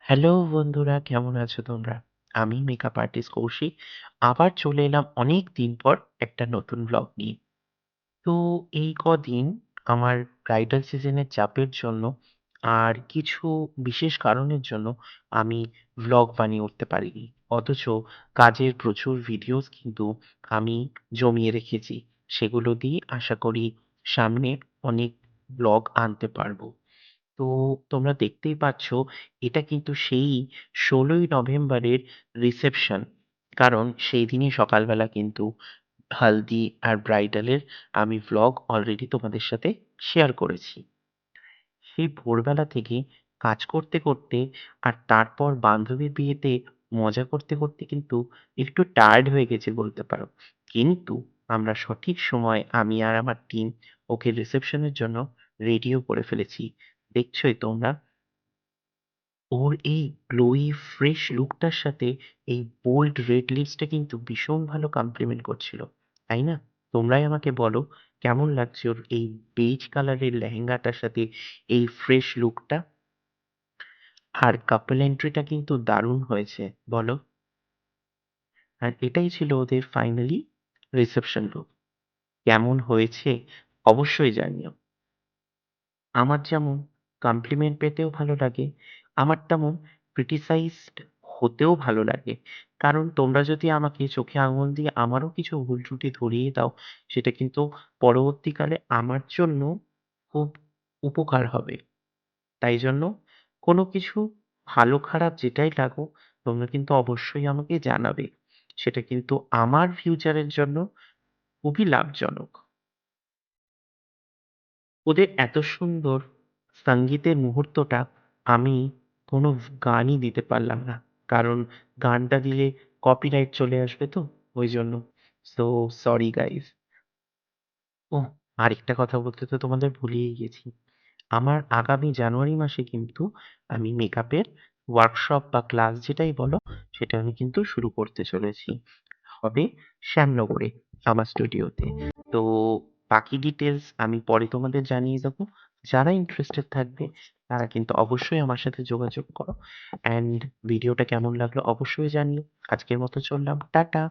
Hello বন্ধুরা, কেমন আছো তোমরা? আমি মেকআপ আর্টিস্ট কৌশিক। আবার চলে এলাম অনেক দিন পর একটা নতুন ব্লগ নিয়ে। তো এই কদিন আমার ব্রাইডাল সিজনের চাপের জন্য আর কিছু বিশেষ কারণের জন্য আমি ভ্লগ বানিয়ে উঠতে পারিনি। অথচ কাজের প্রচুর ভিডিওস কিন্তু আমি জমিয়ে রেখেছি। সেগুলো দিয়ে আশা করি সামনে অনেক ব্লগ আনতে পারবো। তো তোমরা দেখতেই পাচ্ছ, এটা কিন্তু সেই ১৬ই নভেম্বরের রিসেপশন। কারণ সেই দিনই সকালবেলা কিন্তু হালদি আর ব্রাইডালের আমি ভ্লগ অলরেডি তোমাদের সাথে শেয়ার করেছি। সেই ভোরবেলা থেকে কাজ করতে করতে আর তারপর বান্ধবীর বিয়েতে মজা করতে করতে কিন্তু একটু টায়ার্ড হয়ে গেছি বলতে পারো। কিন্তু আমরা সঠিক সময়ে আমি আর আমার টিম ওকে রিসেপশনের জন্য রেডিও করে ফেলেছি। দেখছোই তোমরা। ওর এই গ্লোয়ি ফ্রেশ লুকটার সাথে এই বোল্ড রেড লিপসটা কিন্তু ভীষণ ভালো কমপ্লিমেন্ট করছিল, তাই না? তোমরাই আমাকে বলো, কেমন লাগছে ওর এই বেজ কালারের লেহেঙ্গাটার সাথে এই ফ্রেশ লুকটা? আর কাপল এন্ট্রিটা কিন্তু দারুণ হয়েছে, বলো? আর এটাই ছিল ওদের ফাইনালি রিসেপশন লুক। কেমন হয়েছে অবশ্যই জানিও। আমার যেমন কমপ্লিমেন্ট পেতেও ভালো লাগে, আমার তেমন ক্রিটিসাইজড হতেও ভালো লাগে। কারণ তোমরা যদি আমাকে চোখে আঙুল দিয়ে আমারও কিছু ভুল ত্রুটি ধরিয়ে দাও, সেটা কিন্তু পরবর্তীকালে আমার জন্য খুব উপকার হবে। তাই জন্য কোনো কিছু ভালো খারাপ যেটাই লাগুক, তোমরা কিন্তু অবশ্যই আমাকে জানাবে। সেটা কিন্তু আমার ফিউচারের জন্য খুবই লাভজনক। ওদের এত সুন্দর সঙ্গীতের মুহূর্তটা আমি কোনো গানই দিতে পারলাম না। কারণ গানটা দিলে কপিরাইট চলে আসবে তো, ওই জন্য। So sorry guys. ওহ! আরেকটা কথা বলতে তো তোমাদের ভুলিয়েই গেছি। আমার আগামী জানুয়ারি মাসে কিন্তু আমি মেকআপের ওয়ার্কশপ বা ক্লাস যেটাই বলো, সেটা আমি কিন্তু শুরু করতে চলেছি। হবে শ্যামনগরে, আমার স্টুডিওতে। তো বাকি ডিটেইলস আমি পরে তোমাদের জানিয়ে দেবো। যারা ইন্টারেস্টেড থাকবে তারা কিন্তু অবশ্যই আমার সাথে যোগাযোগ করো। অ্যান্ড ভিডিওটা কেমন লাগলো অবশ্যই জানিও। আজকের মতো চললাম। টাটা।